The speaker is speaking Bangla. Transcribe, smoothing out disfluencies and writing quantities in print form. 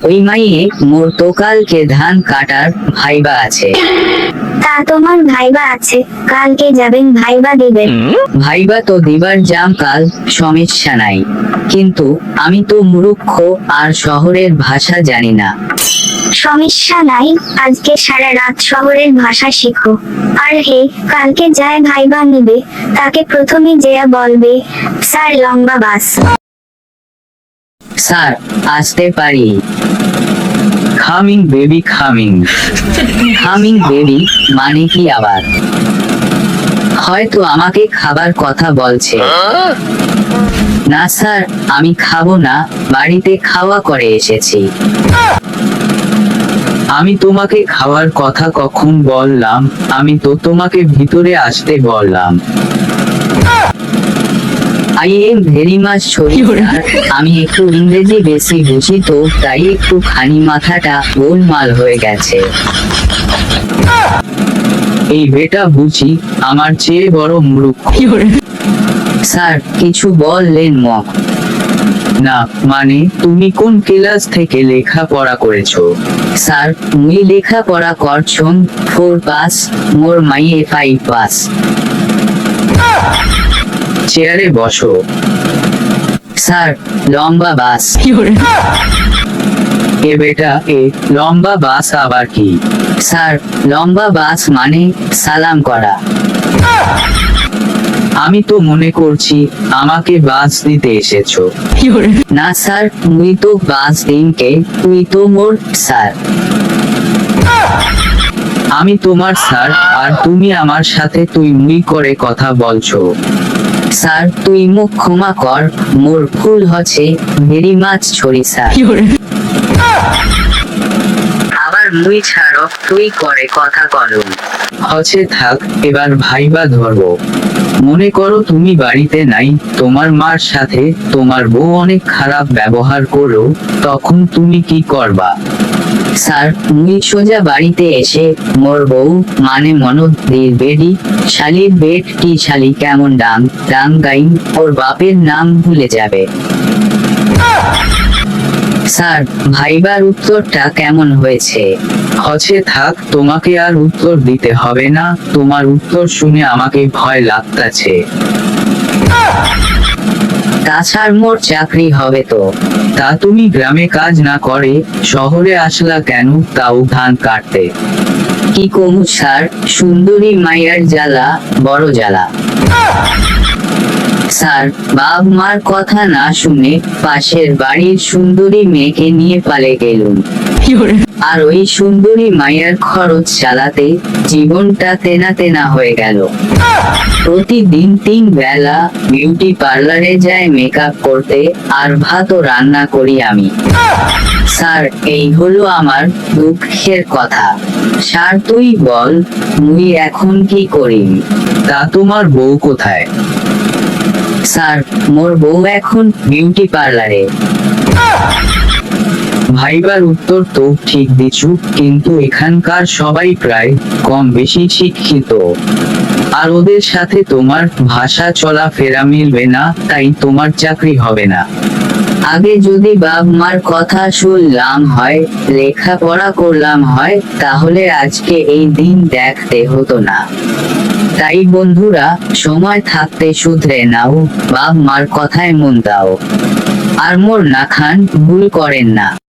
ওই মাইয়ে মোর তো কালকে ধান কাটার ভাইবা আছে। তা তোমার ভাইবা আছে, কালকে যাবেন ভাইবা দিবেন? ভাইবা তো দিবার যাম কাল, সমস্যা নাই, কিন্তু আমি তো মূর্খ আর শহরের ভাষা জানি না। সমস্যা নাই, আজকে সারা রাত শহরের ভাষা শিখো। আর হে, কালকে যায় ভাইবা নিবে, তাকে প্রথমে যেয়া বলবে, স্যার লম্বা বাস। স্যার আসতে পারি? Coming baby coming. Coming baby মানে কি আবার? হয়তো আমাকে খাবার কথা বলছে। না স্যার, আমি খাবো না, বাড়িতে খাওয়া করে এসেছি। আমি তোমাকে খাওয়ার কথা কখন বললাম? আমি তো তোমাকে ভিতরে আসতে বললাম। I am very much sorry sir, আমি একটু ইংরেজি বেশি বুঝি তো, তাই একটু খানি মাথাটা গোলমাল হয়ে গেছে। এই বেটা বুঝি আমার চেয়ে বড় মূর্খ। স্যার কিছু বললেন মক? না মানে, তুমি কোন ক্লাস থেকে লেখাপড়া করেছো? স্যার মুই লেখাপড়া করছন 4 পাস, মোর মাইয়ে 5 পাস। চেয়ারে বসো। স্যার লম্বা বাস। এ বেটা, এ লম্বা বাস আবার কি? স্যার লম্বা বাস মানে সালাম করা। আমি তো মনে করছি আমাকে বাস দিতে এসেছো। না স্যার, মুই তো বাস দিনকে, তুই তো মোর স্যার। আমি তোমার স্যার, আর তুমি আমার সাথে তুই মুই করে কথা বলছো। স্যার তুই মুখ ক্ষমা কর, মোর ভুল হচ্ছে, ভেরি মাছ ছড়ি স্যার। আবার মুই ছাড়ো, তুই করে কথা কলম। হচ্ছে থাক, এবার ভাইবা ধরবো। মনে করো তুমি বাড়িতে নাই, তোমার মার সাথে তোমার বউ অনেক খারাপ ব্যবহার করো, তখন তুমি কি করবা? স্যার মুই সোজা বাড়িতে এসে মোর বউ মানে মনোদির বেডি শালির বেড কি শালি কেমন ডাং ডাং গাইন, ওর বাপের নাম ভুলে যাবে। স্যার ভাইবার উত্তরটা কেমন হয়েছে? হচ্ছে থাক, তোমাকে আর উত্তর দিতে হবে না, তোমার উত্তর শুনে আমাকে ভয় লাগতাছে। তাছাড় মোর চাকরি হবে তো। তা তুমি গ্রামে কাজ না করে শহরে আসলা কেন, তাও ধান কাটতে? কি কমু স্যার, সুন্দরী মাইয়ার জ্বালা বড় জ্বালা। স্যার বাপ মার কথা না শুনে পাশের বাড়ির সুন্দরী মেয়েকে নিয়ে পালে গেলুম, আর ওই সুন্দরী মাইয়ার খরচ চালাতে জীবনটা তেনা তেনা হয়ে গেল। প্রতিদিন 3 বেলা বিউটি পার্লারে যায় মেকআপ করতে, আর ভাতও রান্না করি আমি। স্যার এই হলো আমার দুঃখের কথা। স্যার তুই বল, মুই এখন কি করি? তা তোমার বউ কোথায়? স্যার মোর বউ এখন বিউটি পার্লারে। ভাইবার উত্তর তো ঠিক দিছু, কিন্তু এখানকার সবাই প্রায় কম বেশি শিক্ষিত, আর ওদের সাথে তোমার ভাষা চলাফেরা মিলবে না, তাই তোমার চাকরি হবে না। আগে যদি বাপ মার কথা শুনলাম হয়, লেখাপড়া করলাম হয়, তাহলে আজকে এই দিন দেখতে হতো না। তাই বন্ধুরা, সময় থাকতে শুধরে নাও, বাপ মার কথায় মন দাও, আর মোর না খান ভুল করেন না।